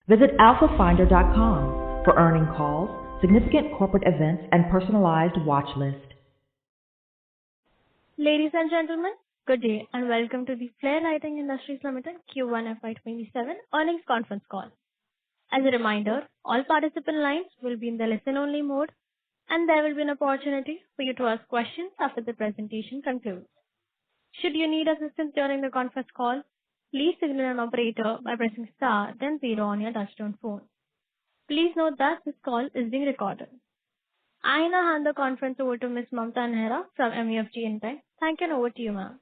Visit ALFAFINDER.com for earning calls, significant corporate events, and personalized watch list. Ladies and gentlemen, good day and welcome to the Flair Writing Industries Ltd Q1 FY27 earnings conference call. As a reminder, all participant lines will be in the listen-only mode, and there will be an opportunity for you to ask questions after the presentation concludes. Should you need assistance during the conference call, please signal an operator by pressing star then 0 on your touchtone phone. Please note that this call is being recorded. I now hand the conference over to Ms. Mamta Nehra from MUFG Intime. Thank you and over to you, ma'am.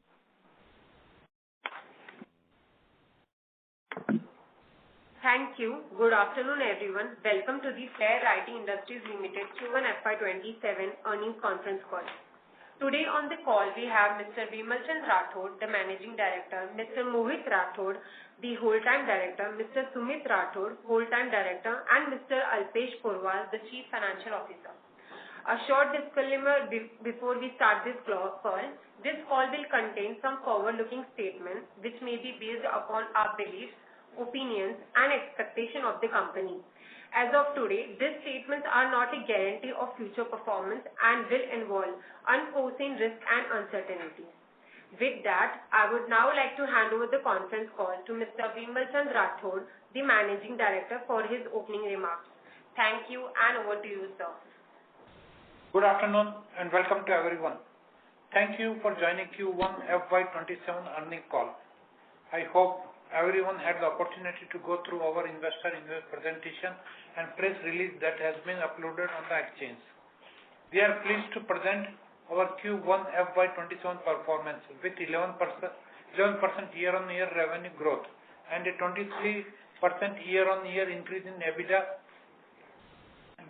Thank you. Good afternoon, everyone. Welcome to the Flair Writing Industries Ltd Q1 FY27 earnings conference call. Today on the call we have Mr. Vimalchand Rathod, the Managing Director, Mr. Mohit Rathod, the Whole-Time Director, Mr. Sumit Rathod, Whole-Time Director, and Mr. Alpesh Porwal, the Chief Financial Officer. A short disclaimer before we start this call. This call will contain some forward-looking statements which may be based upon our beliefs, opinions, and expectation of the company. As of today, these statements are not a guarantee of future performance and will involve unforeseen risks and uncertainties. With that, I would now like to hand over the conference call to Mr. Vimalchand Rathod, the Managing Director, for his opening remarks. Thank you and over to you, sir. Good afternoon and welcome to everyone. Thank you for joining Q1 FY27 earnings call. I hope everyone had the opportunity to go through our investor presentation and press release that has been uploaded on the exchange. We are pleased to present our Q1 FY27 performance with 11% year-on-year revenue growth and a 23% year-on-year increase in EBITDA.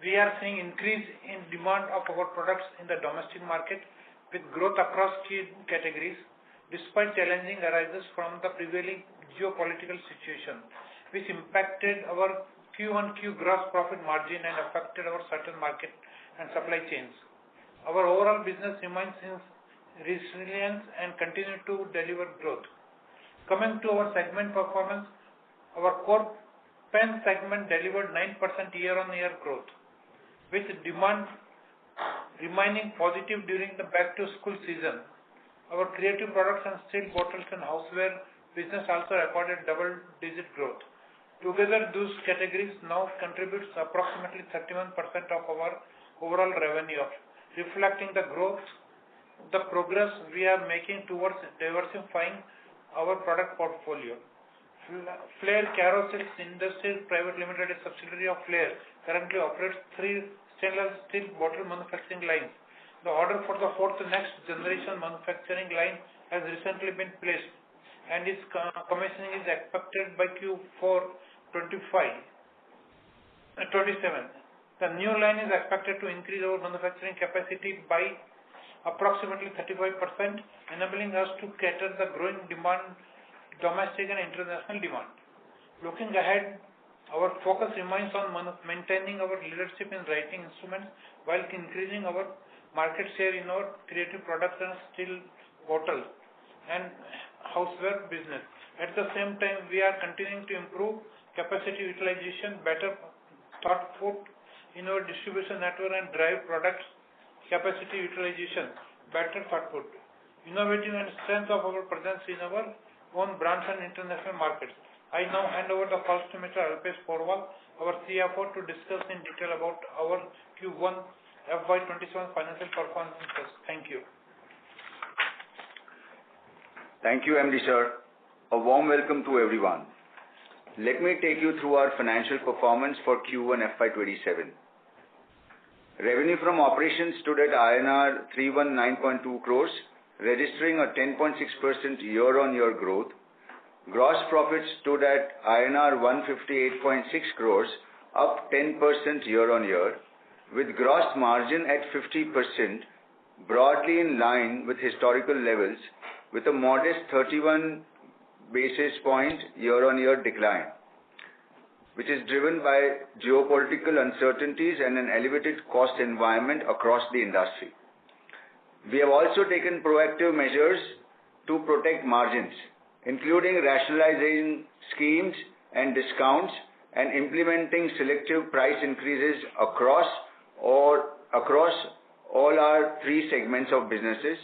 We are seeing increase in demand of our products in the domestic market with growth across key categories despite challenging arises from the prevailing geopolitical situation, which impacted our Q1Q gross profit margin and affected our certain market and supply chains. Our overall business remains in resilience and continue to deliver growth. Coming to our segment performance, our core pen segment delivered 9% year-on-year growth, with demand remaining positive during the back-to-school season. Our creative products and steel bottles and houseware business also recorded double-digit growth. Together, those categories now contributes approximately 31% of our overall revenue, reflecting the progress we are making towards diversifying our product portfolio. Flair Industries Private Limited, a subsidiary of Flair, currently operates 3 stainless steel bottle manufacturing lines. The order for the 4th next generation manufacturing line has recently been placed, and its commissioning is expected by Q4 27. The new line is expected to increase our manufacturing capacity by approximately 35%, enabling us to cater the growing demand, domestic and international demand. Looking ahead, our focus remains on maintaining our leadership in writing instruments while increasing our market share in our creative products and steel bottles and houseware business. At the same time, we are continuing to improve capacity utilization, better throughput in our distribution network and drive products capacity utilization, better throughput, innovative and strength of our presence in our own brands and international markets. I now hand over the call to Mr. Alpesh Porwal, our CFO, to discuss in detail about our Q1 FY27 financial performances. Thank you. Thank you, MD sir. A warm welcome to everyone. Let me take you through our financial performance for Q1 FY27. Revenue from operations stood at INR 319.2 crores, registering a 10.6% year-on-year growth. Gross profit stood at INR 158.6 crores, up 10% year-on-year, with gross margin at 50%, broadly in line with historical levels, with a modest 31 basis point year-on-year decline, which is driven by geopolitical uncertainties and an elevated cost environment across the industry. We have also taken proactive measures to protect margins, including rationalizing schemes and discounts and implementing selective price increases across all our three segments of businesses,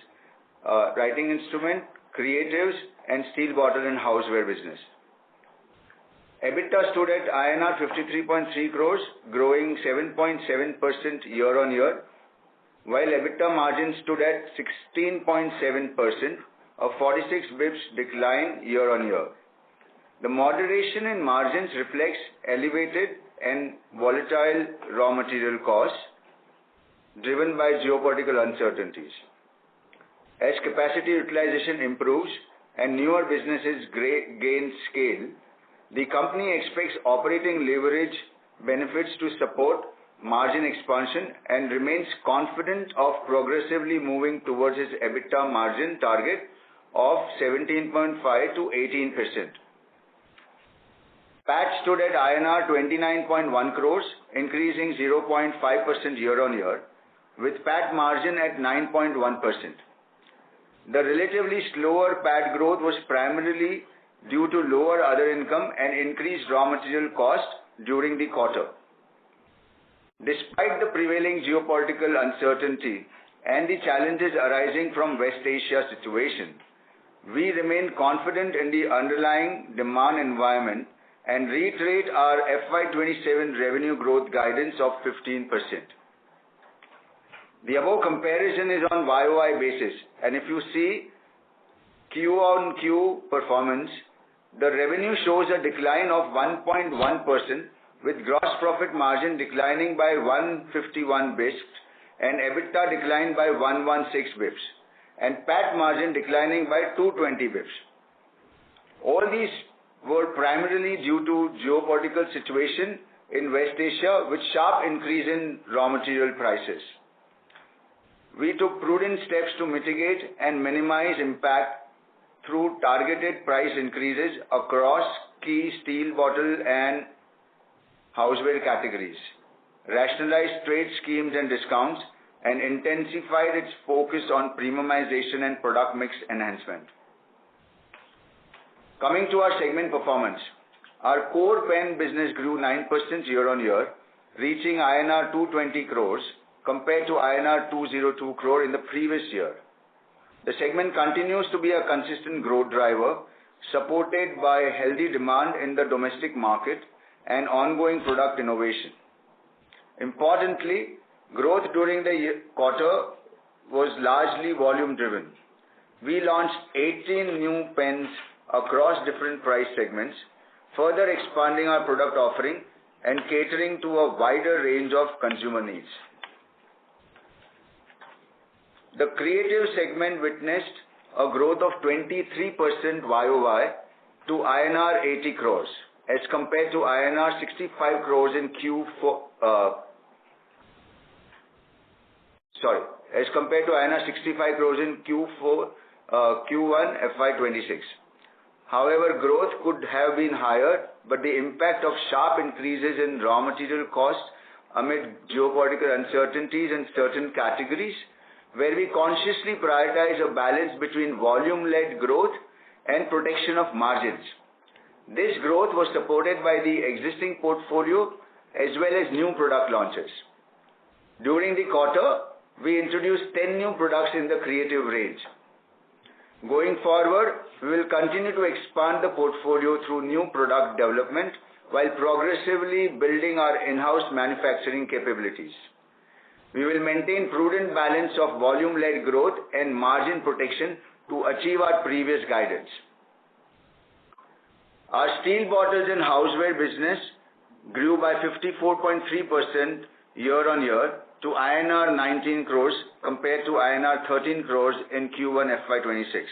writing instrument, creatives, and steel bottle and houseware business. EBITDA stood at INR 53.3 crores, growing 7.7% year-on-year, while EBITDA margin stood at 16.7%, a 46 bps decline year-on-year. The moderation in margins reflects elevated and volatile raw material costs driven by geopolitical uncertainties. As capacity utilization improves and newer businesses gain scale, the company expects operating leverage benefits to support margin expansion and remains confident of progressively moving towards its EBITDA margin target of 17.5 to 18%. PAT stood at INR 29.1 crores, increasing 0.5% year-on-year, with PAT margin at 9.1%. The relatively slower PAT growth was primarily due to lower other income and increased raw material cost during the quarter. Despite the prevailing geopolitical uncertainty and the challenges arising from West Asia situation, we remain confident in the underlying demand environment and reiterate our FY27 revenue growth guidance of 15%. The above comparison is on YOY basis, and if you see Q-on-Q performance, the revenue shows a decline of 1.1%, with gross profit margin declining by 151 bps and EBITDA declined by 116 bps and PAT margin declining by 220 bps. All these were primarily due to geopolitical situation in West Asia with sharp increase in raw material prices. We took prudent steps to mitigate and minimize impact through targeted price increases across key steel bottle and houseware categories, rationalized trade schemes and discounts, and intensified its focus on premiumization and product mix enhancement. Coming to our segment performance, our core pen business grew 9% year-on-year, reaching INR 220 crores compared to INR 202 crore in the previous year. The segment continues to be a consistent growth driver, supported by healthy demand in the domestic market and ongoing product innovation. Importantly, growth during the quarter was largely volume driven. We launched 18 new pens across different price segments, further expanding our product offering and catering to a wider range of consumer needs. The creative segment witnessed a growth of 23% YOY to INR 80 crores as compared to INR 65 crores in Q4. As compared to INR 65 crores in Q1 FY26. However, growth could have been higher, but the impact of sharp increases in raw material costs amid geopolitical uncertainties in certain categories, where we consciously prioritize a balance between volume-led growth and protection of margins. This growth was supported by the existing portfolio as well as new product launches. During the quarter, we introduced 10 new products in the creative range. Going forward, we will continue to expand the portfolio through new product development while progressively building our in-house manufacturing capabilities. We will maintain prudent balance of volume-led growth and margin protection to achieve our previous guidance. Our steel bottles and houseware business grew by 54.3% year-on-year to INR 19 crores compared to INR 13 crores in Q1 FY26.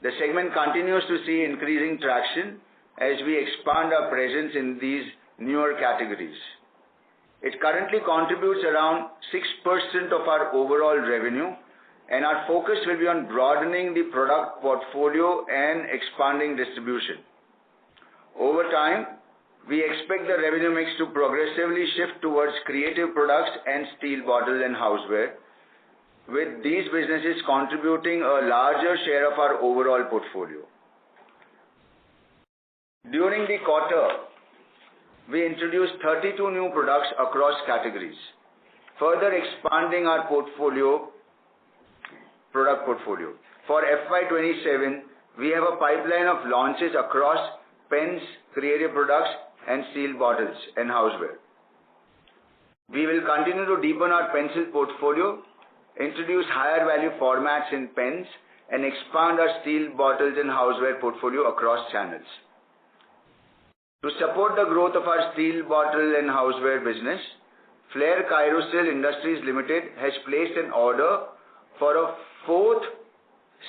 The segment continues to see increasing traction as we expand our presence in these newer categories. It currently contributes around 6% of our overall revenue, and our focus will be on broadening the product portfolio and expanding distribution. Over time, we expect the revenue mix to progressively shift towards creative products and steel bottle and houseware, with these businesses contributing a larger share of our overall portfolio. During the quarter, we introduced 32 new products across categories, further expanding our product portfolio. For FY27, we have a pipeline of launches across pens, creative products, and steel bottles and houseware. We will continue to deepen our pencil portfolio, introduce higher value formats in pens, and expand our steel bottles and houseware portfolio across channels. To support the growth of our steel bottle and houseware business, Flair Writing Industries Ltd has placed an order for a fourth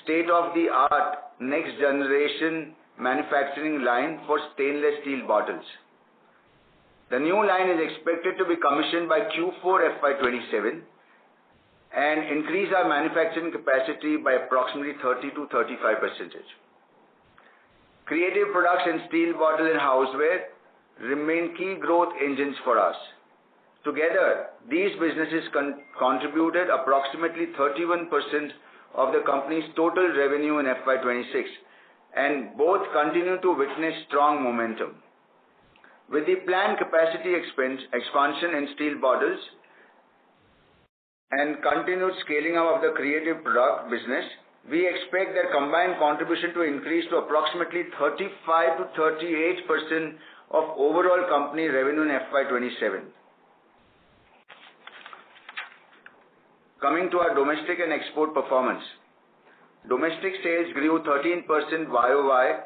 state-of-the-art next generation manufacturing line for stainless steel bottles. The new line is expected to be commissioned by Q4 FY27 and increase our manufacturing capacity by approximately 30 to 35%. Creative products and steel bottle and houseware remain key growth engines for us. Together, these businesses contributed approximately 31% of the company's total revenue in FY26, and both continue to witness strong momentum. With the planned capacity expansion in steel bottles and continued scaling up of the creative product business, we expect their combined contribution to increase to approximately 35 to 38% of overall company revenue in FY27. Coming to our domestic and export performance. Domestic sales grew 13% YOY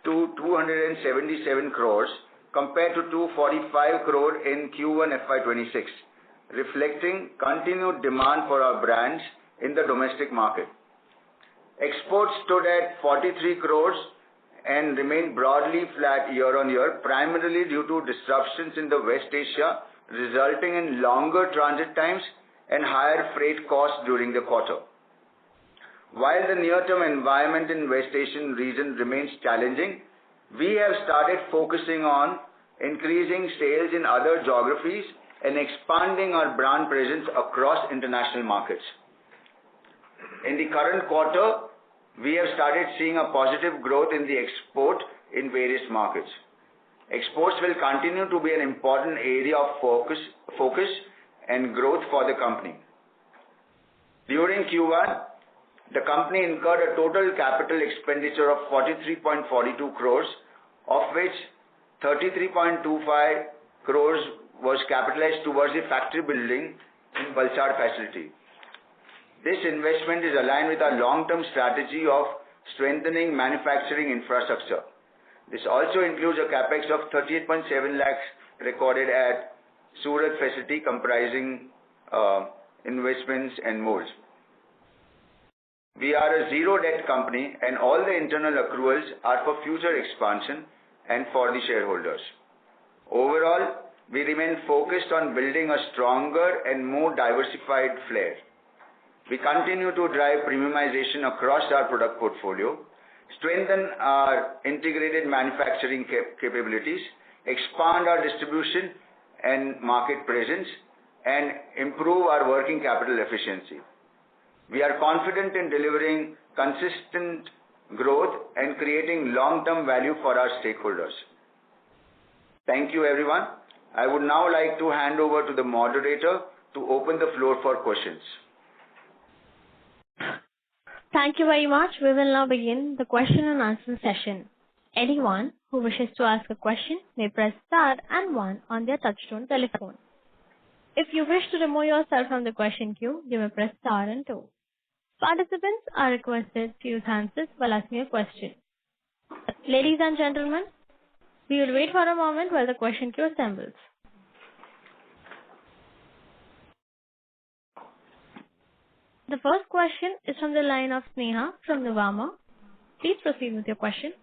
to 277 crores compared to 245 crore in Q1 FY26, reflecting continued demand for our brands in the domestic market. Exports stood at 43 crores and remained broadly flat year on year, primarily due to disruptions in the West Asia, resulting in longer transit times and higher freight costs during the quarter. While the near-term environment in West Asian region remains challenging, we have started focusing on increasing sales in other geographies and expanding our brand presence across international markets. In the current quarter, we have started seeing a positive growth in the export in various markets. Exports will continue to be an important area of focus and growth for the company. During Q1, the company incurred a total capital expenditure of 43.42 crores, of which 33.25 crores was capitalized towards the factory building in Valsad facility. This investment is aligned with our long-term strategy of strengthening manufacturing infrastructure. This also includes a capex of 38.7 lakhs recorded at Surat facility comprising investments and molds. We are a zero debt company and all the internal accruals are for future expansion and for the shareholders. Overall, we remain focused on building a stronger and more diversified Flair. We continue to drive premiumization across our product portfolio, strengthen our integrated manufacturing capabilities, expand our distribution and market presence, and improve our working capital efficiency. We are confident in delivering consistent growth and creating long-term value for our stakeholders. Thank you, everyone. I would now like to hand over to the moderator to open the floor for questions. Thank you very much. We will now begin the question and answer session. Anyone who wishes to ask a question may press star and 1 on their touchtone telephone. If you wish to remove yourself from the question queue, you may press star and 2. Participants are requested to use handsets while asking a question. Ladies and gentlemen, we will wait for a moment while the question queue assembles. The first question is from the line of Sneha from Nuvama. Please proceed with your question.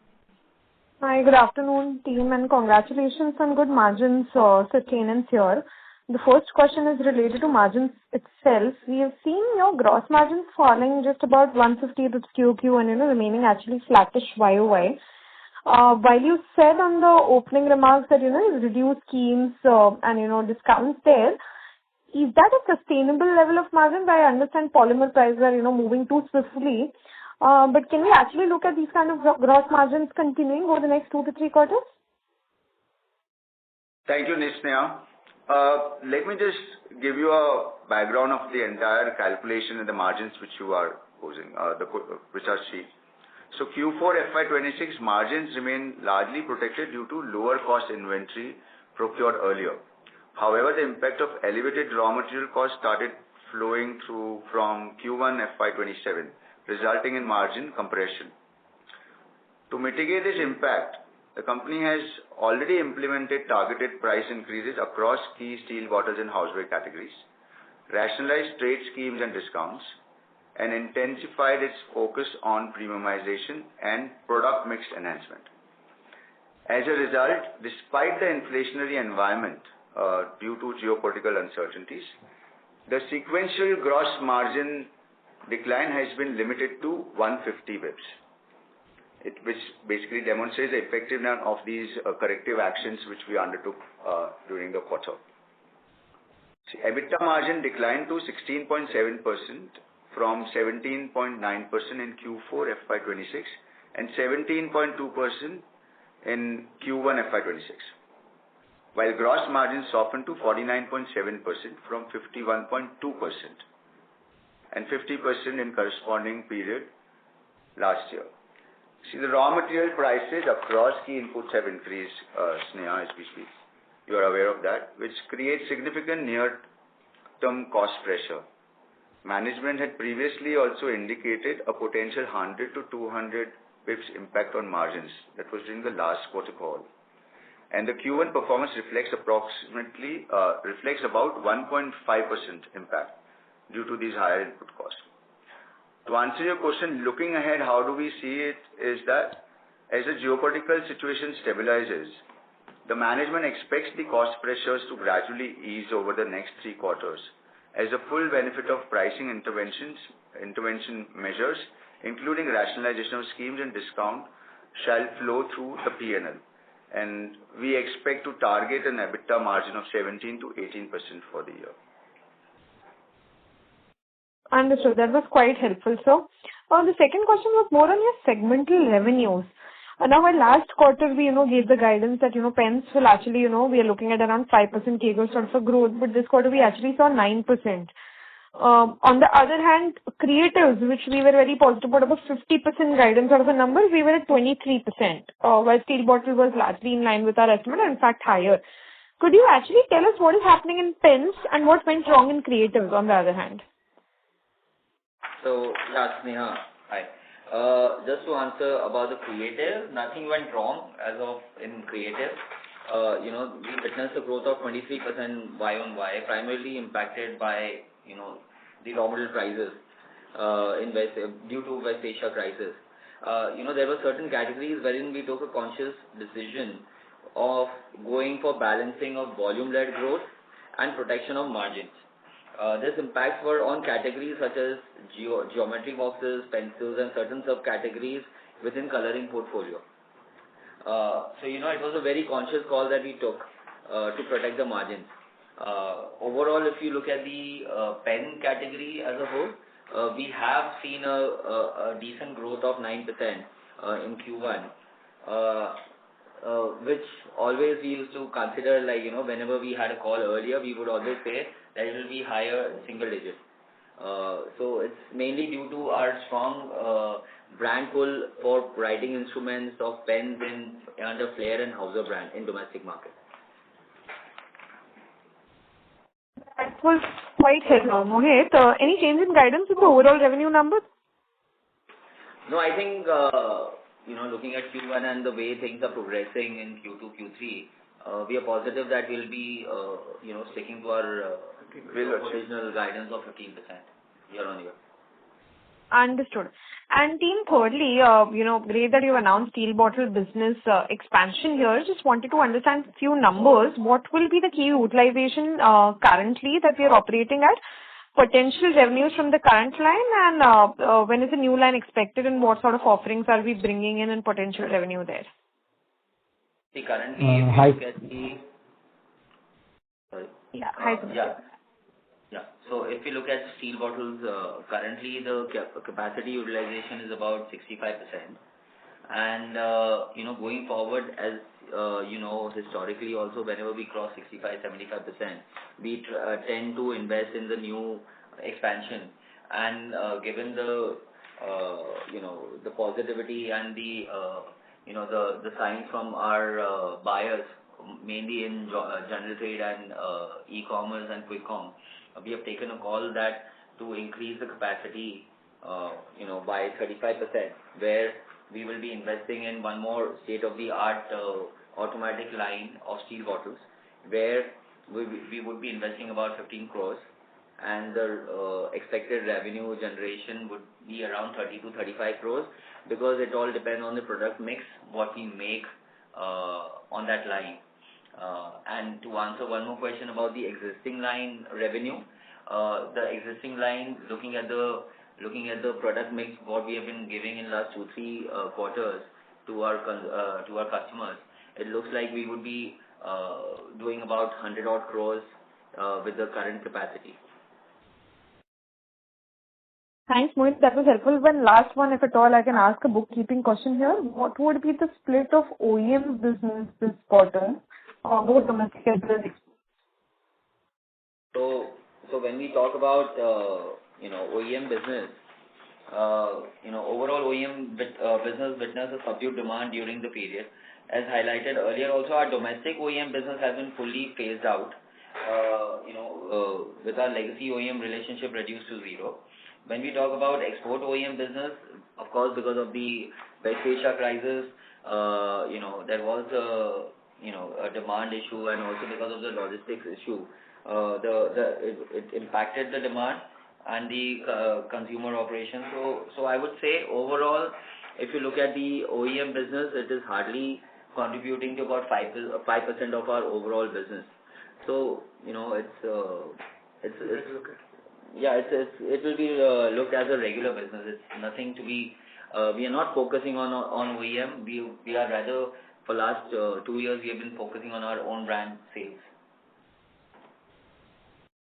Hi, good afternoon, team, and congratulations on good margins sustenance here. The first question is related to margins itself. We have seen your gross margins falling just about 150 to QQ and remaining actually flattish YOY. While you said on the opening remarks that reduced schemes and discounts there, is that a sustainable level of margin? I understand polymer prices are moving too swiftly, but can we actually look at these kind of gross margins continuing over the next 2 to 3 quarters? Thank you, Nisneha. Let me just give you a background of the entire calculation and the margins which you are posing, which are sheet. So Q4 FY26 margins remain largely protected due to lower cost inventory procured earlier. However, the impact of elevated raw material costs started flowing through from Q1 FY27, resulting in margin compression. To mitigate this impact, the company has already implemented targeted price increases across key steel bottles and houseware categories, rationalized trade schemes and discounts, and intensified its focus on premiumization and product mix enhancement. As a result, despite the inflationary environment due to geopolitical uncertainties, the sequential gross margin decline has been limited to 150 bps. Which basically demonstrates the effectiveness of these corrective actions which we undertook during the quarter. EBITDA margin declined to 16.7% from 17.9% in Q4 FY26 and 17.2% in Q1 FY26, while gross margin softened to 49.7% from 51.2% and 50% in corresponding period last year. See, the raw material prices across key inputs have increased, Sneha, as we speak. You are aware of that, which creates significant near-term cost pressure. Management had previously also indicated a potential 100 to 200 bips impact on margins. That was during the last quarter call. And the Q1 performance reflects about 1.5% impact due to these higher input costs. To answer your question, looking ahead, how do we see it is that as the geopolitical situation stabilizes, the management expects the cost pressures to gradually ease over the next 3 quarters as the full benefit of pricing intervention measures, including rationalization of schemes and discount, shall flow through the P&L. And we expect to target an EBITDA margin of 17 to 18% for the year. Understood. That was quite helpful, sir. The second question was more on your segmental revenues. Now, our last quarter, we gave the guidance that pens will actually, we are looking at around 5% CAGR sort of growth, but this quarter we actually saw 9%. On the other hand, creatives, which we were very positive about 50% guidance out of a number, we were at 23%, while steel bottle was largely in line with our estimate and in fact higher. Could you actually tell us what is happening in pens and what went wrong in creatives on the other hand? So, yeah, Sneha, hi. Just to answer about the creative, nothing went wrong as of in creative. We witnessed a growth of 23% Y on Y, primarily impacted by, the raw material prices due to West Asia crisis. There were certain categories wherein we took a conscious decision of going for balancing of volume-led growth and protection of margins. This impacts were on categories such as geometry boxes, pencils, and certain subcategories within coloring portfolio. It was a very conscious call that we took to protect the margins. Overall, if you look at the pen category as a whole, we have seen a decent growth of 9% in Q1. Which always we used to consider, whenever we had a call earlier, we would always say that it will be higher single digit. So it's mainly due to our strong brand pull for writing instruments of pens under Flair and Hauser brand in domestic market. That was quite helpful. Mohit, any change in guidance in the overall revenue number? No, I think looking at Q1 and the way things are progressing in Q2, Q3, we are positive that we'll be, sticking to our original guidance of 15% year on year. Understood. And team, thirdly, great that you announced steel bottle business expansion here. Just wanted to understand a few numbers. What will be the key utilization currently that we are operating at? Potential revenues from the current line, and when is the new line expected, and what sort of offerings are we bringing in and potential revenue there? See, currently, if you look at the... Sorry. Yeah, hi. Yeah. So if you look at steel bottles, currently the capacity utilization is about 65%. And, going forward, as historically also whenever we cross 65-75%, we tend to invest in the new expansion. And given the the positivity and the signs from our buyers, mainly in general trade and e-commerce and quick com, we have taken a call that to increase the capacity by 35%, where we will be investing in one more state-of-the-art automatic line of steel bottles, where we would be investing about 15 crores, and the expected revenue generation would be around 30 to 35 crores, because it all depends on the product mix, what we make on that line. And to answer one more question about the existing line revenue, the existing line, looking at the product mix, what we have been giving in last 2-3 quarters to our customers, it looks like we would be doing about 100 odd crores with the current capacity. Thanks, Mohit. That was helpful. One last one, if at all, I can ask a bookkeeping question here. What would be the split of OEM business this quarter, both domestic as well as export? So when we talk about OEM business, overall OEM business witnessed a subdued demand during the period. As highlighted earlier, also our domestic OEM business has been fully phased out. With our legacy OEM relationship reduced to zero. When we talk about export OEM business, of course, because of the West Asia crisis, there was a demand issue, and also because of the logistics issue, it impacted the demand and the consumer operations. So I would say overall, if you look at the OEM business, it is hardly contributing to about 5% of our overall business. So it will be looked as a regular business. It's nothing to be. We are not focusing on OEM. We are rather, for last 2 years we have been focusing on our own brand sales.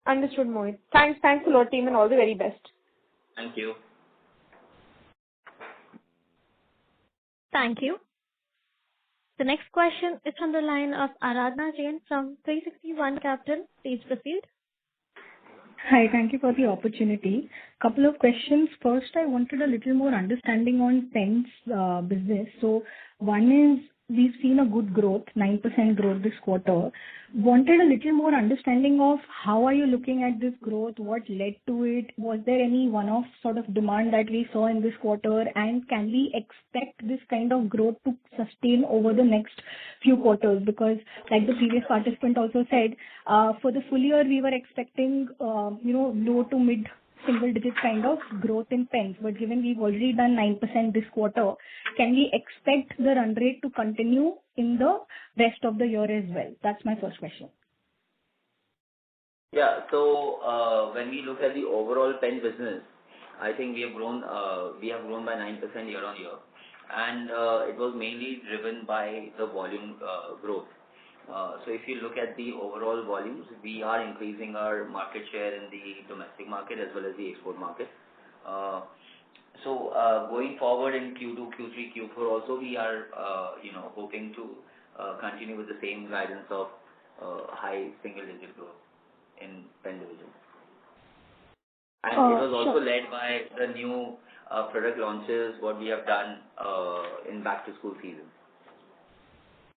Understood, Mohit. Thanks a lot, team, and all the very best. Thank you. Thank you. The next question is from the line of Aradhana Jain from 361 Capital. Please proceed. Hi, thank you for the opportunity. Couple of questions. First, I wanted a little more understanding on pens business. So one is, we've seen a good growth, 9% growth this quarter. Wanted a little more understanding of how are you looking at this growth? What led to it? Was there any one-off sort of demand that we saw in this quarter? And can we expect this kind of growth to sustain over the next few quarters? Because like the previous participant also said, for the full year we were expecting, low to mid single digit kind of growth in pens, but given we've already done 9% this quarter, can we expect the run rate to continue in the rest of the year as well? That's my first question. Yeah. So when we look at the overall pen business, I think we have grown by 9% year on year, and it was mainly driven by the volume growth. So if you look at the overall volumes, we are increasing our market share in the domestic market as well as the export market. So going forward in Q2, Q3, Q4 also, we are hoping to continue with the same guidance of high single digit growth in pen division. And it was also led by the new product launches, what we have done in back to school season.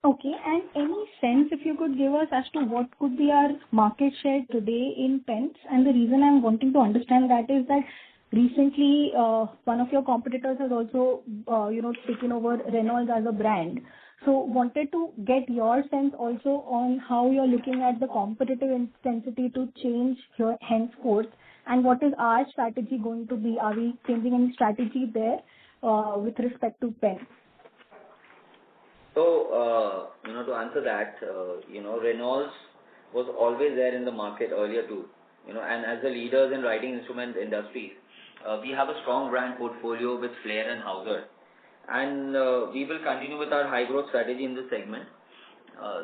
Okay, and any sense if you could give us as to what could be our market share today in pens? And the reason I'm wanting to understand that is that recently one of your competitors has also taken over Reynolds as a brand. So wanted to get your sense also on how you're looking at the competitive intensity to change here henceforth, and what is our strategy going to be? Are we changing any strategy there with respect to pens? So, to answer that, Reynolds was always there in the market earlier too, and as the leaders in writing instrument industries, we have a strong brand portfolio with Flair and Hauser, and we will continue with our high growth strategy in this segment.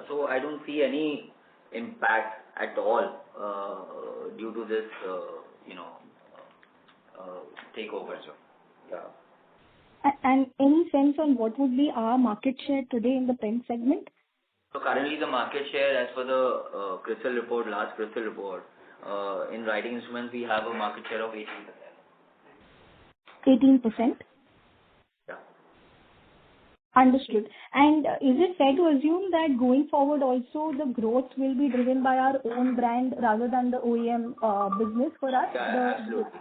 So I don't see any impact at all due to this, takeover. Yeah. And any sense on what would be our market share today in the pen segment? So currently the market share as per the Crystal report, last Crystal report, in writing instruments we have a market share of 18%. 18%? Yeah. Understood. And is it fair to assume that going forward also the growth will be driven by our own brand rather than the OEM business for us? Yeah, absolutely.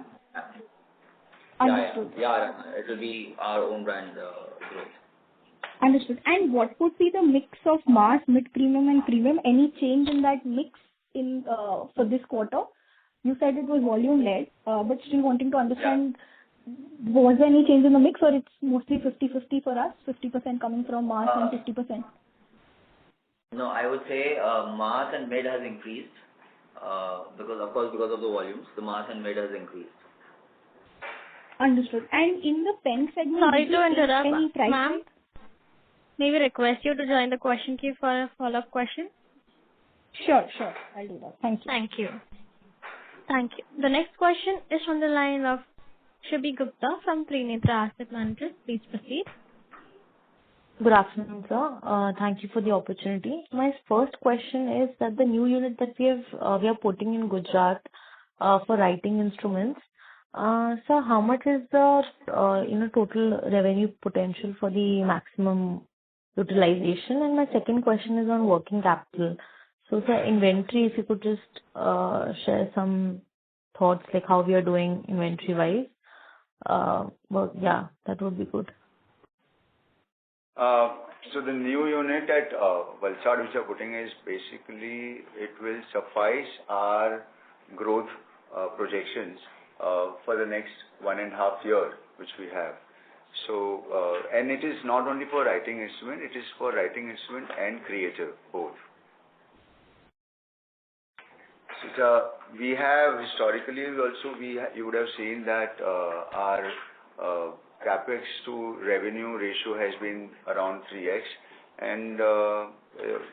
Understood. Yeah, it will be our own brand growth. Understood. And what would be the mix of mass, mid-premium and premium? Any change in that mix in for this quarter? You said it was volume-led, but still wanting to understand, was there any change in the mix or it's mostly 50-50 for us, 50% coming from mass and 50%? No, I would say mass and mid has increased because of the volumes, the mass and mid has increased. Understood. And in the pen segment, Sorry to interrupt, any price ma'am. May we request you to join the question queue for a follow-up question? Sure. I'll do that. Thank you. Thank you. The next question is from the line of Shubhi Gupta from Trinetra Asset Managers. Please proceed. Good afternoon, sir. Thank you for the opportunity. My first question is that the new unit that we are putting in Gujarat for writing instruments. So how much is the total revenue potential for the maximum utilization? And my second question is on working capital. So the inventory, if you could just share some thoughts like how we are doing inventory wise. That would be good. So the new unit at Valsad which we are putting is basically, it will suffice our growth projections for the next 1.5 years which we have. So and it is not only for writing instrument, it is for writing instrument and creative both. So we have historically also you would have seen that our capex to revenue ratio has been around 3x, and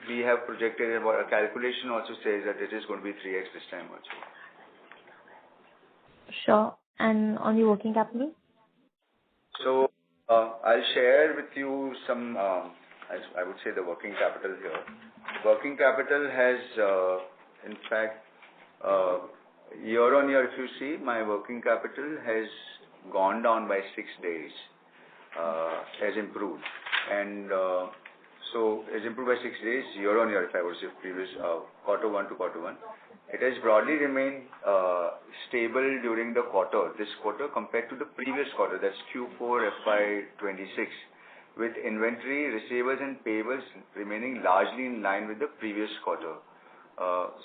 we have projected about a calculation also says that it is going to be 3x this time also. Sure. And on the working capital? So I'll share with you some, I would say, the working capital here. Working capital has, in fact, year on year, if you see, my working capital has gone down by 6 days, has improved. And so it's improved by 6 days year on year, if I would say previous quarter one to quarter one. It has broadly remained stable during the quarter, this quarter compared to the previous quarter, that's Q4 FY26, with inventory, receivables and payables remaining largely in line with the previous quarter.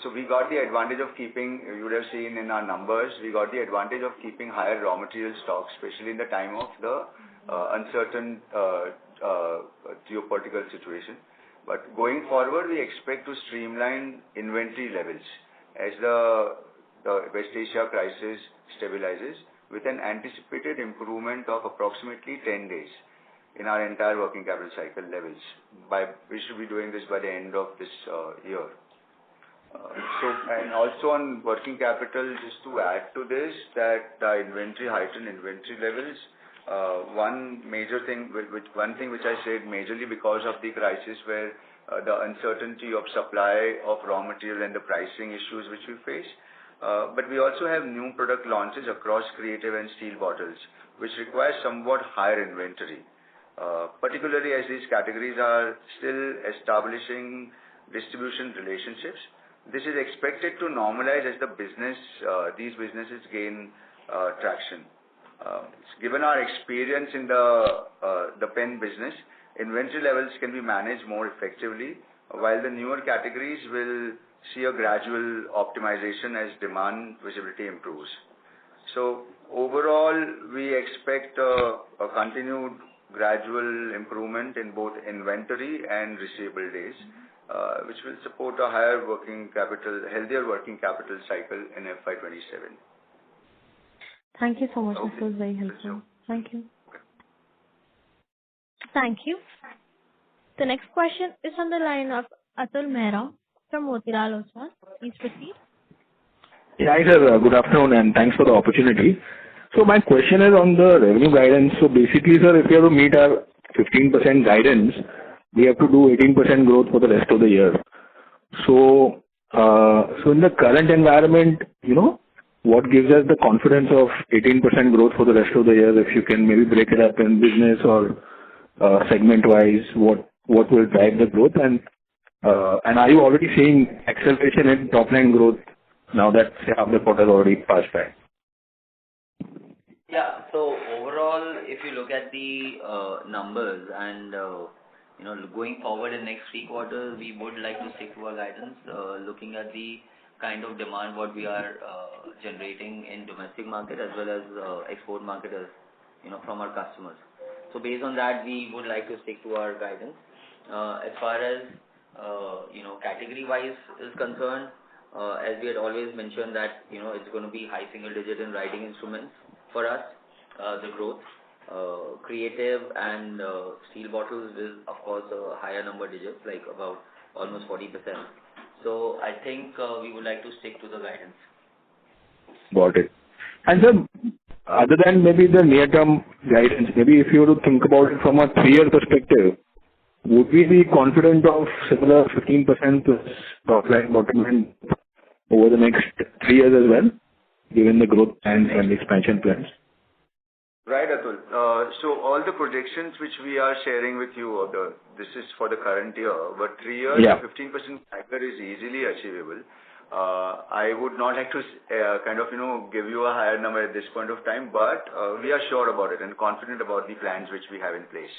So we got the advantage of keeping, you would have seen in our numbers, we got the advantage of keeping higher raw material stocks, especially in the time of the uncertain geopolitical situation. But going forward, we expect to streamline inventory levels as the West Asia crisis stabilizes, with an anticipated improvement of approximately 10 days in our entire working capital cycle levels. We should be doing this by the end of this year. And also on working capital, just to add to this, that the heightened inventory levels, one thing which I said majorly because of the crisis where the uncertainty of supply of raw material and the pricing issues which we face. But we also have new product launches across creative and steel bottles, which require somewhat higher inventory, particularly as these categories are still establishing distribution relationships. This is expected to normalize as these businesses gain traction. Given our experience in the pen business, inventory levels can be managed more effectively, while the newer categories will see a gradual optimization as demand visibility improves. So overall, we expect a continued gradual improvement in both inventory and receivable days, which will support a healthier working capital cycle in FY27. Thank you so much. This was very helpful. Thank you. Thank you. The next question is on the line of Atul Mehra from Motilal Oswal. Please proceed. Yeah, hi sir. Good afternoon and thanks for the opportunity. So my question is on the revenue guidance. So basically, sir, if you have to meet our 15% guidance, we have to do 18% growth for the rest of the year. So in the current environment, what gives us the confidence of 18% growth for the rest of the year? If you can maybe break it up in business or segment-wise, what will drive the growth? And are you already seeing acceleration in top-line growth now that half the quarter already passed by? Yeah. So overall, if you look at the numbers and going forward in next 3 quarters, we would like to stick to our guidance, looking at the kind of demand what we are generating in domestic market as well as export market from our customers. So based on that, we would like to stick to our guidance. As far as category-wise is concerned, as we had always mentioned that it's going to be high single digit in writing instruments for us, the growth. Creative and steel bottles is of course a higher number digits, like about almost 40%. So I think we would like to stick to the guidance. Got it. And sir, other than maybe the near-term guidance, maybe if you were to think about it from a 3-year perspective, would we be confident of similar 15% plus top line, bottom line over the next 3 years as well, given the growth plans and expansion plans? Right, Atul. So all the projections which we are sharing with you, this is for the current year, but 3 years, 15% CAGR is easily achievable. I would not like to give you a higher number at this point of time, but we are sure about it and confident about the plans which we have in place.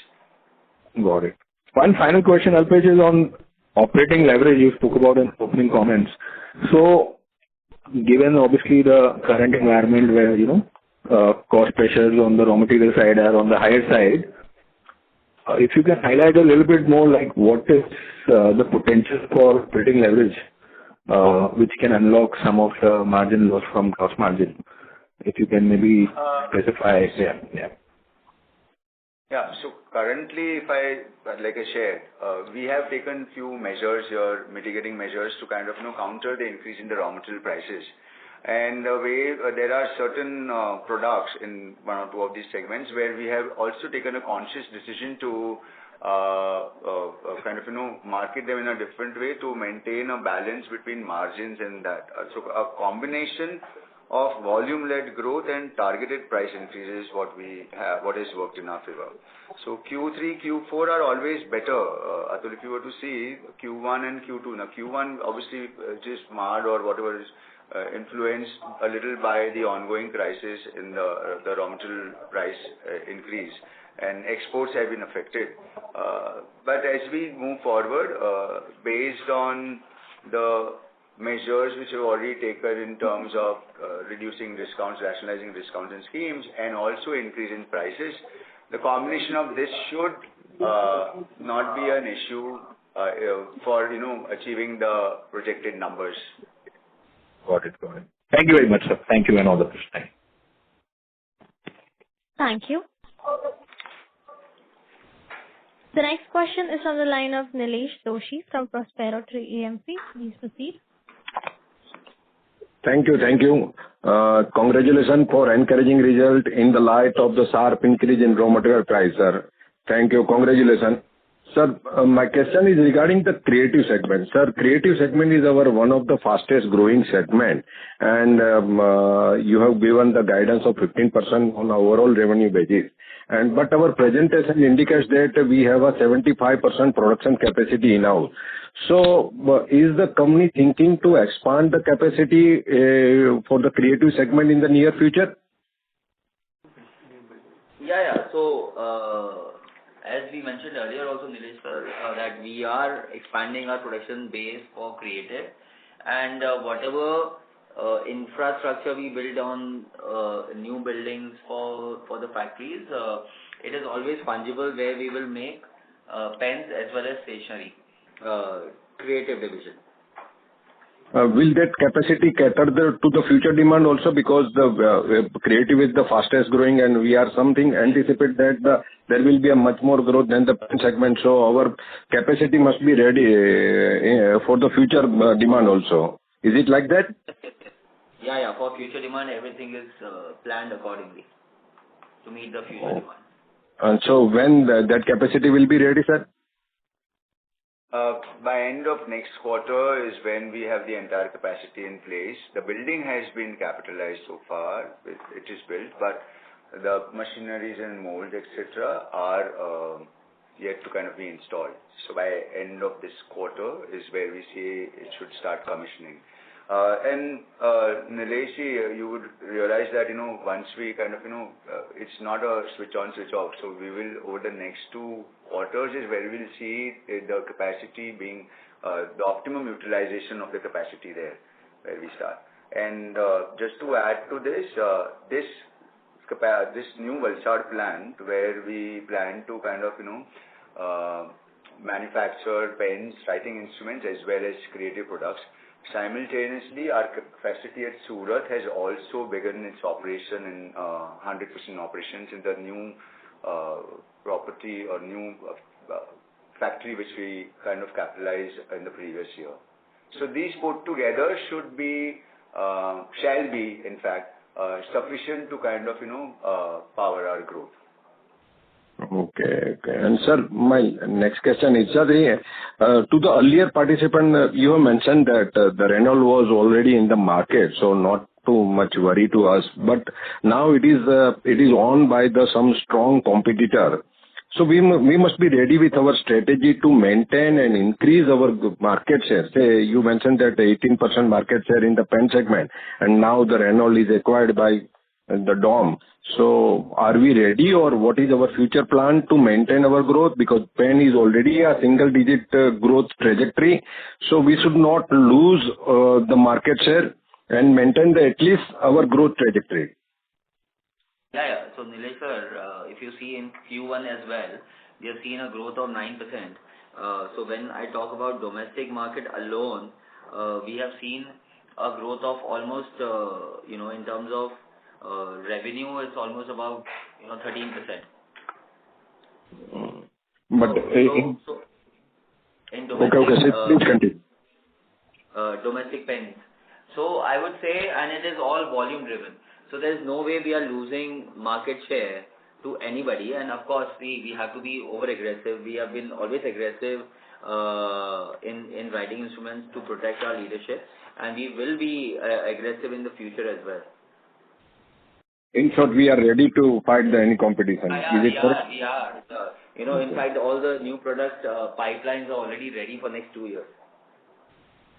Got it. One final question, Alpesh, is on operating leverage you spoke about in opening comments. So, given obviously the current environment where, cost pressures on the raw material side are on the higher side, if you can highlight a little bit more like what is the potential for operating leverage, which can unlock some of the margin loss from gross margin. If you can maybe specify. Yeah. So currently, like I shared, we have taken few measures here, mitigating measures to counter the increase in the raw material prices. And there are certain products in 1 or 2 of these segments where we have also taken a conscious decision to market them in a different way to maintain a balance between margins and that. So a combination of volume-led growth and targeted price increases what has worked in our favor. So Q3, Q4 are always better. Atul, if you were to see Q1 and Q2, now Q1 obviously just marred or whatever is influenced a little by the ongoing crisis in the raw material price increase, and exports have been affected. But as we move forward, based on the measures which have already taken in terms of reducing discounts, rationalizing discounts and schemes, and also increasing prices, the combination of this should not be an issue for achieving the projected numbers. Got it. Thank you very much, sir. Thank you and all the best. Thank you. The next question is on the line of Nilesh Doshi from Prospero Tree AMC. Please proceed. Thank you. Congratulations for encouraging result in the light of the sharp increase in raw material price, sir. Thank you. Congratulations. Sir, my question is regarding the creative segment. Sir, creative segment is one of the fastest growing segment, and you have given the guidance of 15% on overall revenue basis. But our presentation indicates that we have a 75% production capacity now. So, is the company thinking to expand the capacity for the creative segment in the near future? Yeah. So, as we mentioned earlier also, Nilesh sir, that we are expanding our production base for creative, and whatever infrastructure we build on new buildings for the factories, it is always fungible where we will make pens as well as stationery, creative division. Will that capacity cater to the future demand also, because the creative is the fastest growing and we are anticipate that there will be a much more growth than the pen segment, so our capacity must be ready for the future demand also. Is it like that? Yeah. For future demand, everything is planned accordingly to meet the future demand. And so when that capacity will be ready, sir? By end of next quarter is when we have the entire capacity in place. The building has been capitalized so far. It is built, but the machineries and molds, etc., are yet to kind of be installed. So by end of this quarter is where we see it should start commissioning. Nilesh, you would realize that, once we kind of, it's not a switch on, switch off. So we will, over the next 2 quarters is where we will see the capacity being, the optimum utilization of the capacity there, where we start. And just to add to this, this new Valsad plant where we plan to kind of, manufacture pens, writing instruments as well as creative products. Simultaneously, our capacity at Surat has also begun its operation in 100% operations in the new property or new factory which we kind of capitalized in the previous year. So these put together shall be in fact sufficient to kind of power our growth. Okay. And sir, my next question is, sir, to the earlier participant, you have mentioned that the Renault was already in the market, so not too much worry to us. But now it is owned by some strong competitor. So we must be ready with our strategy to maintain and increase our market share. Say you mentioned that 18% market share in the pen segment, and now the Renault is acquired by the DOM. So are we ready, or what is our future plan to maintain our growth? Because pen is already a single-digit growth trajectory, so we should not lose the market share and maintain at least our growth trajectory. Yeah. So Nilesh sir, if you see in Q1 as well, we have seen a growth of 9%. So when I talk about domestic market alone, we have seen a growth of almost, in terms of revenue, it's almost about 13%. But in domestic, please continue. Domestic pens. So I would say, and it is all volume driven. So there is no way we are losing market share to anybody. And of course, we have to be over aggressive. We have been always aggressive in writing instruments to protect our leadership, and we will be aggressive in the future as well. In short, we are ready to fight any competition. We are. In fact, all the new product pipelines are already ready for next 2 years.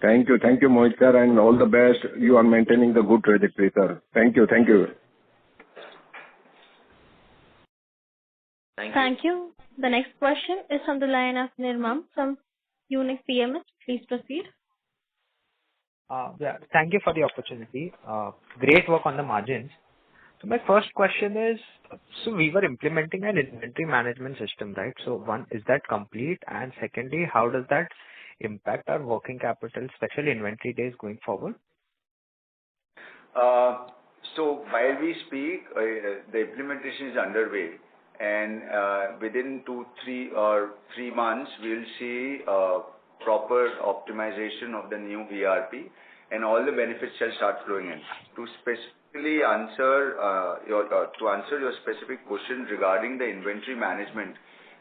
Thank you, Mohit sir, and all the best. You are maintaining the good trajectory, sir. Thank you. Thank you. The next question is from the line of Nirmam from Unique PMS. Please proceed. Thank you for the opportunity. Great work on the margins. So my first question is, so we were implementing an inventory management system, right? So one, is that complete? And secondly, how does that impact our working capital, especially inventory days going forward? So while we speak, the implementation is underway, and within 3 months, we'll see proper optimization of the new ERP, and all the benefits shall start flowing in. To specifically answer your specific question regarding the inventory management,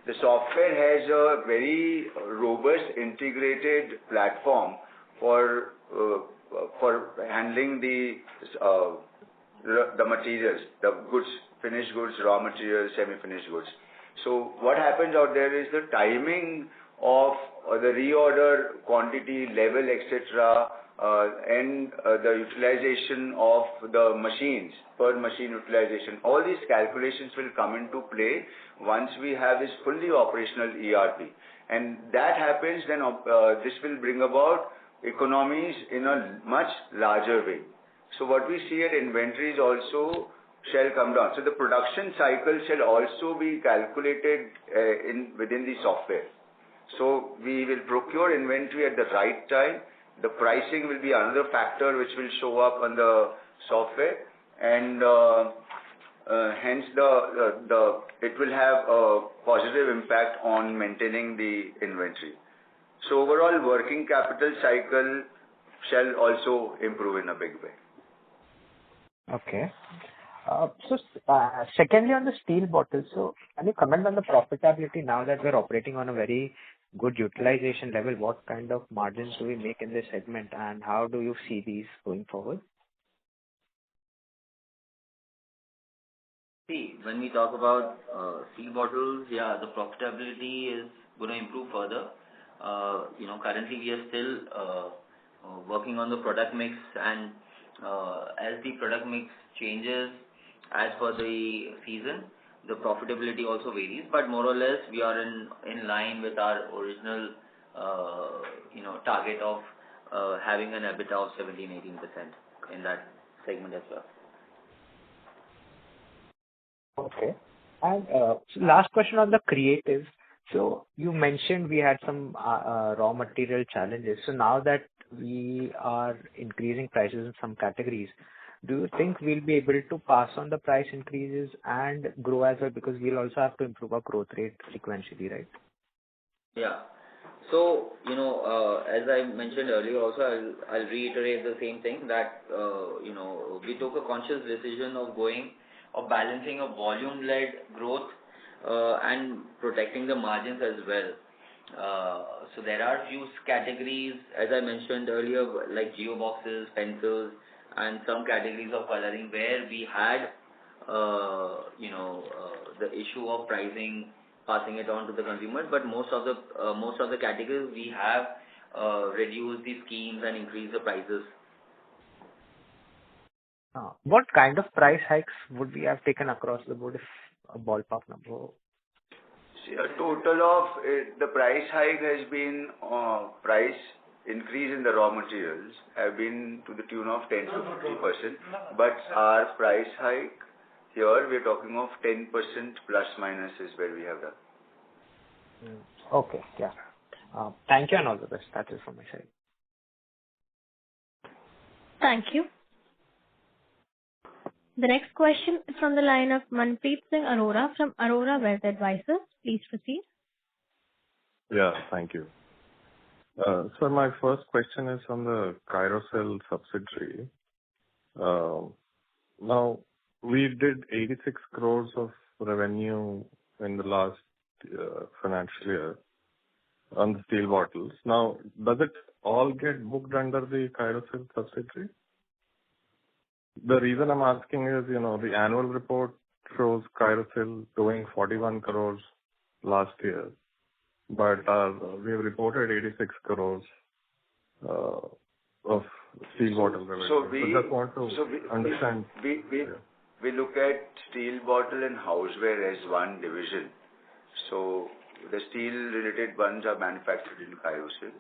the software has a very robust integrated platform for handling the materials, the goods, finished goods, raw materials, semi-finished goods. So what happens out there is the timing of the reorder quantity, level, etc., and the utilization of the machines, per machine utilization. All these calculations will come into play once we have this fully operational ERP. And that happens, then this will bring about economies in a much larger way. So what we see at inventories also shall come down. So the production cycle shall also be calculated within the software. So we will procure inventory at the right time. The pricing will be another factor which will show up on the software, and hence it will have a positive impact on maintaining the inventory. So overall working capital cycle shall also improve in a big way. Okay. So secondly, on the steel bottles, so can you comment on the profitability now that we're operating on a very good utilization level, what kind of margins do we make in this segment, and how do you see these going forward? See, when we talk about steel bottles, yeah, the profitability is going to improve further. Currently we are still working on the product mix, and as the product mix changes as per the season, the profitability also varies. But more or less, we are in line with our original, target of having an EBITDA of 17-18% in that segment as well. Okay. And so last question on the creative. So you mentioned we had some raw material challenges. So now that we are increasing prices in some categories, do you think we'll be able to pass on the price increases and grow as well? Because we'll also have to improve our growth rate sequentially, right? Yeah. So, as I mentioned earlier also, I'll reiterate the same thing that, we took a conscious decision of balancing a volume-led growth and protecting the margins as well. So there are few categories, as I mentioned earlier, like geo boxes, pencils, and some categories of coloring where we had, the issue of pricing, passing it on to the consumers. But most of the categories we have reduced the schemes and increased the prices. What kind of price hikes would we have taken across the board, if a ballpark number? See, a total of the price hike has been price increase in the raw materials have been to the tune of 10 to 50%. But our price hike here, we're talking of 10% plus minus is where we have done. Okay, yeah. Thank you and all the best. That is from my side. Thank you. The next question is from the line of Manpreet Singh Arora from Arora Wealth Advisors. Please proceed. Yeah, thank you. So my first question is on the Carousel subsidiary. Now, we did 86 crores of revenue in the last financial year on the steel bottles. Now, does it all get booked under the Carousel subsidiary? The reason I'm asking is, the annual report shows Carousel doing 41 crores last year, but we have reported 86 crores of steel bottle revenue. So we just want to understand. We look at steel bottle and houseware as one division. So the steel related ones are manufactured in Carousel.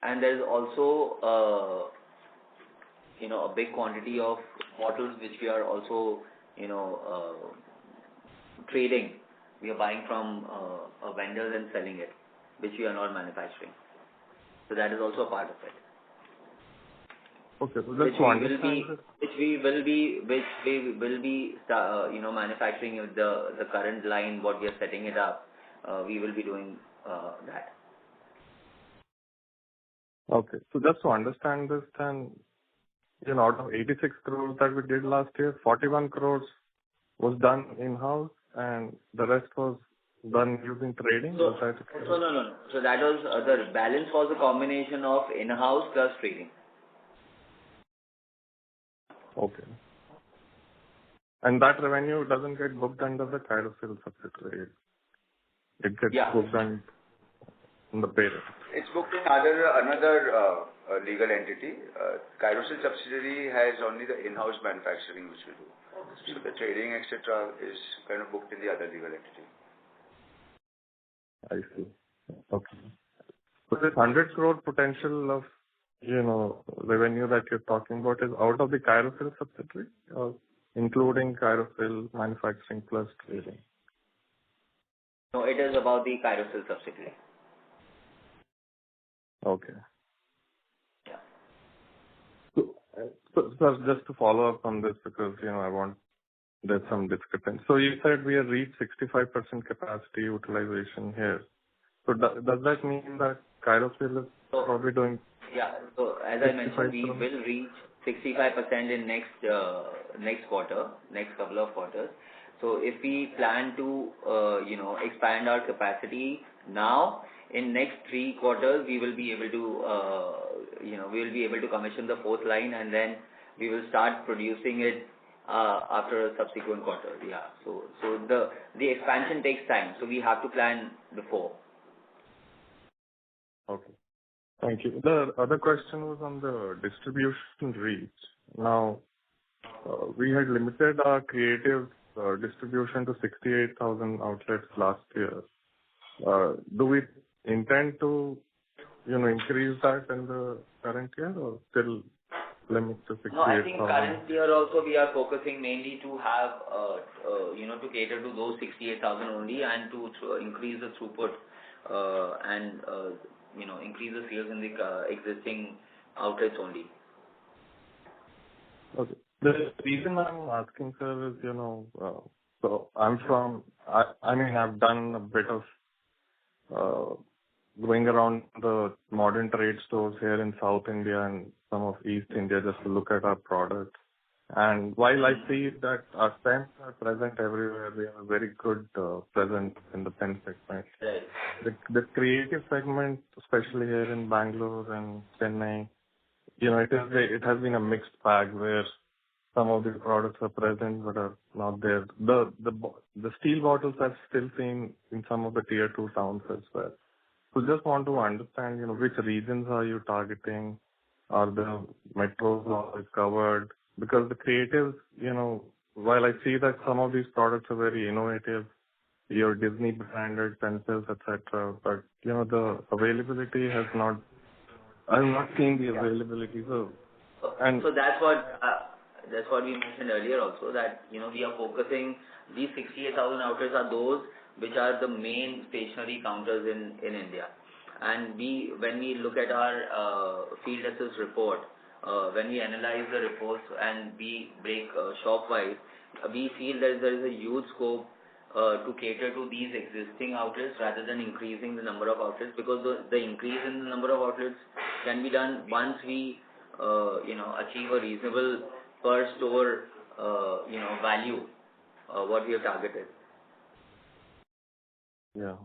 And there's also a big quantity of bottles which we are also, trading. We are buying from vendors and selling it, which we are not manufacturing. So that is also a part of it. Okay, so that's one. Which we will be manufacturing with the current line, what we are setting it up. We will be doing that. Okay, so just to understand this, then, out of 86 crores that we did last year, 41 crores was done in-house and the rest was done using trading? No. So that was, the balance was a combination of in-house plus trading. Okay. And that revenue doesn't get booked under the Carousel subsidiary. It gets booked on the parent. It's booked in another legal entity. Carousel subsidiary has only the in-house manufacturing which we do. So the trading, etc., is kind of booked in the other legal entity. I see. Okay. So this 100 crore potential of, revenue that you're talking about is out of the Carousel subsidiary, or including Carousel manufacturing plus trading? No, it is about the Carousel subsidiary. Okay. Yeah. So just to follow up on this, because, there's some discrepancy. So you said we have reached 65% capacity utilization here. So does that mean that Carousel is probably doing? Yeah. So as I mentioned, we will reach 65% in next quarter, next couple of quarters. So if we plan to, expand our capacity Now, in next 3 quarters, we will be able to commission the 4th line, and then we will start producing it after a subsequent quarter. Yeah. So the expansion takes time, so we have to plan before. Okay. Thank you. The other question was on the distribution reach. Now, we had limited our creative distribution to 68,000 outlets last year. Do we intend to, increase that in the current year, or still limit to 68,000? No, I think current year also we are focusing mainly to have, to cater to those 68,000 only, and to increase the throughput and increase the sales in the existing outlets only. Okay. The reason I'm asking, sir, is, so I've done a bit of going around the modern trade stores here in South India and some of East India just to look at our products. And while I see that our pens are present everywhere, we have a very good presence in the pen segment. Right. The creative segment, especially here in Bangalore and Chennai, it has been a mixed bag where some of the products are present but are not there. The steel bottles I've still seen in some of the tier 2 towns as well. So just want to understand, which regions are you targeting? Are the metros always covered? Because the creatives, while I see that some of these products are very innovative, your Disney branded pencils, etc., but the availability has not. I have not seen the availability. So that's what we mentioned earlier also, that we are focusing. These 68,000 outlets are those which are the main stationery counters in India. And when we look at our field assist report, when we analyze the reports and we break shop-wise, we feel that there is a huge scope to cater to these existing outlets rather than increasing the number of outlets, because the increase in the number of outlets can be done once we achieve a reasonable per store value what we have targeted. Yeah.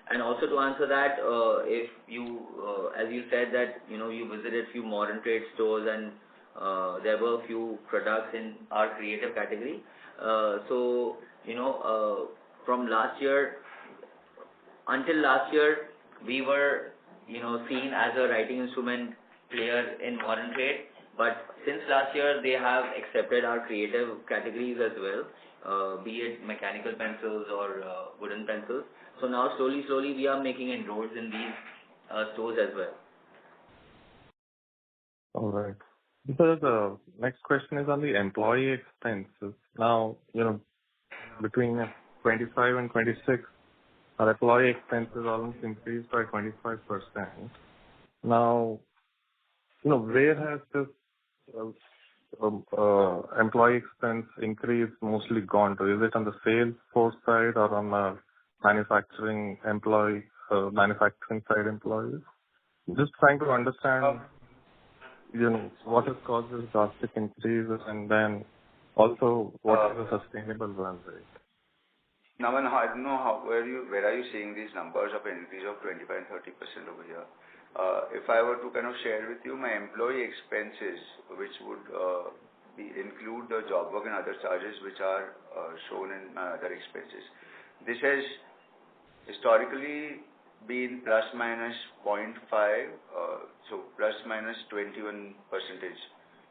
And also to answer that, if you, as you said that, you visited few modern trade stores and there were a few products in our creative category. So, from last year, until last year, we were, seen as a writing instrument player in modern trade. But since last year, they have accepted our creative categories as well, be it mechanical pencils or wooden pencils. So now slowly we are making inroads in these stores as well. All right. So the next question is on the employee expenses. Now, between 25 and 26, our employee expenses almost increased by 25%. Now, where has this employee expense increase mostly gone to? Is it on the sales force side or on the manufacturing side employees? Just trying to understand, what has caused this drastic increase, and then also what is a sustainable run rate? Naman, I don't know where are you seeing these numbers of an increase of 25 and 30% over here? If I were to kind of share with you my employee expenses, which would include the job work and other charges which are shown in other expenses. This has historically been plus minus 0.5, so plus minus 21%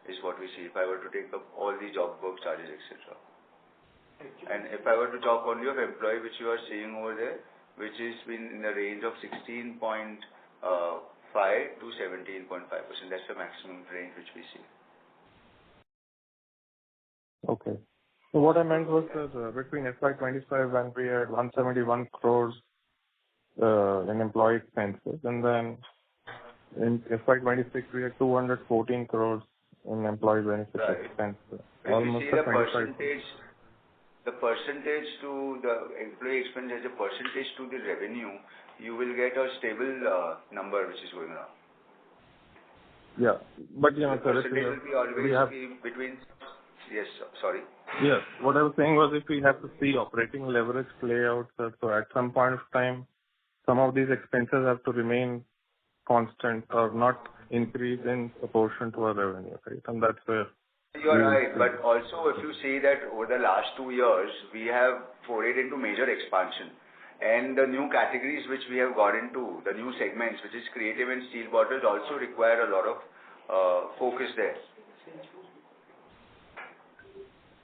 is what we see if I were to take up all the job work charges, etc. And if I were to talk only of employee, which you are seeing over there, which has been in the range of 16.5 to 17.5%. That's the maximum range which we see. Okay. So what I meant was that between FY25 when we had 171 crores in employee expenses, and then in FY26 we had 214 crores in employee benefit expenses. Almost you see the percentage to the employee expense as a percentage to the revenue, you will get a stable number which is going around. Yeah, but the percentage will be always be between. Yes, sorry. Yes, what I was saying was if we have to see operating leverage play out, so at some point of time, some of these expenses have to remain constant or not increase in proportion to our revenue, right? And that's where you're right. But also, if you see that over the last 2 years, we have forayed into major expansion. And the new categories which we have got into, the new segments, which is creative and steel bottles, also require a lot of focus there.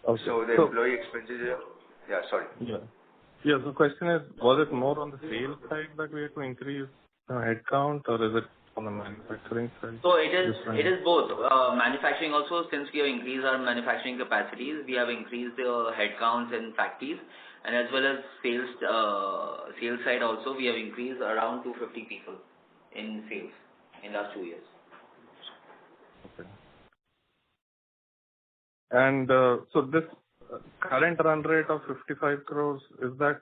Okay. So the employee expenses sorry. Yeah, so the question is, was it more on the sales side that we had to increase headcount, or is it on the manufacturing side? So it is both. Manufacturing also, since we have increased our manufacturing capacities, we have increased the headcounts in factories, and as well as sales side also, we have increased around 250 people in sales in last 2 years. Okay. And so this current run rate of 55 crores, is that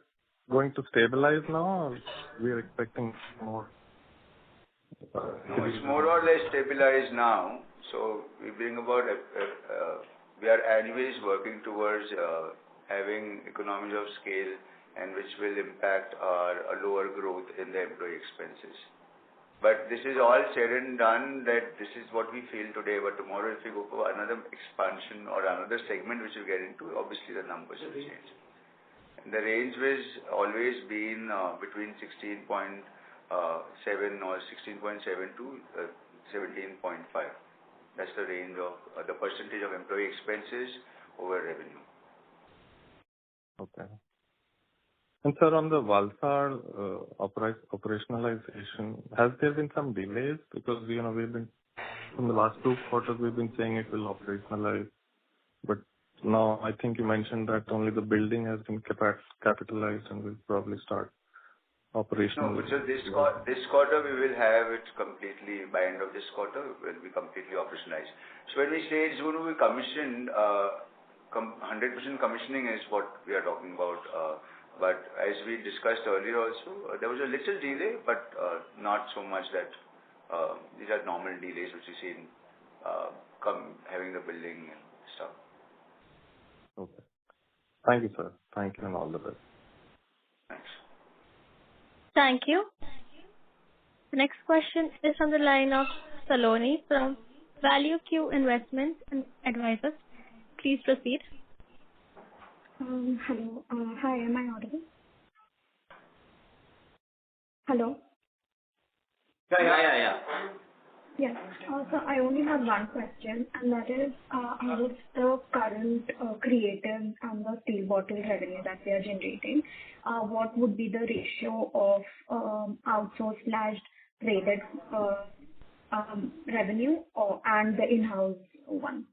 going to stabilize now, or we are expecting more? It's more or less stabilized now. So we bring about, we are anyways working towards having economies of scale, and which will impact our lower growth in the employee expenses. But this is all said and done, that this is what we feel today, but tomorrow if we go for another expansion or another segment which we get into, obviously the numbers will change. And the range was always been between 16.7 or 16.7 to 17.5. That's the range of the percentage of employee expenses over revenue. Okay. And sir, on the Valsad operationalization, has there been some delays? Because we've been, from the last 2 quarters, we've been saying it will operationalize, but now I think you mentioned that only the building has been capitalized and will probably start operational. No, so this quarter we will have it completely, by end of this quarter, will be completely operationalized. So when we say it's going to be commissioned, 100% commissioning is what we are talking about. But as we discussed earlier also, there was a little delay, but not so much that these are normal delays which you see in having the building and stuff. Okay. Thank you, sir. Thank you, and all the best. Thanks. Thank you. The next question is from the line of Saloni from Value Q Investments and Advisors. Please proceed. Hello. Hi, am I audible? Hello? Yeah. Yes. So I only have one question, and that is, how is the current creative and the steel bottle revenue that we are generating? What would be the ratio of outsourced/traded revenue and the in-house one?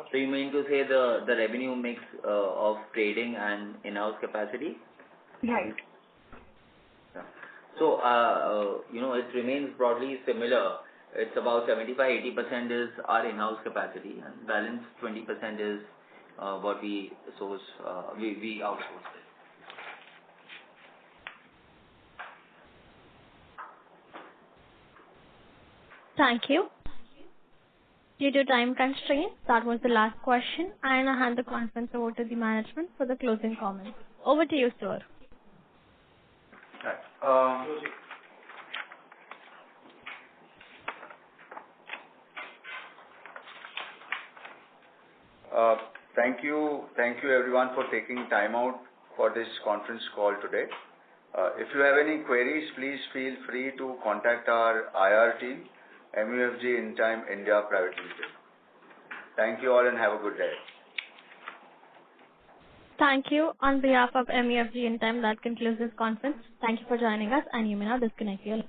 So you mean to say the revenue mix of trading and in-house capacity? Right. Yeah. So, it remains broadly similar. It's about 75-80% is our in-house capacity, and balance 20% is what we source, we outsource it. Thank you. Due to time constraints, that was the last question, and I hand the conference over to the management for the closing comments. Over to you, sir. Thank you everyone for taking time out for this conference call today. If you have any queries, please feel free to contact our IR team, MUFG Intime India Private Limited. Thank you all and have a good day. Thank you. On behalf of MUFG Intime, that concludes this conference. Thank you for joining us, and you may now disconnect your line.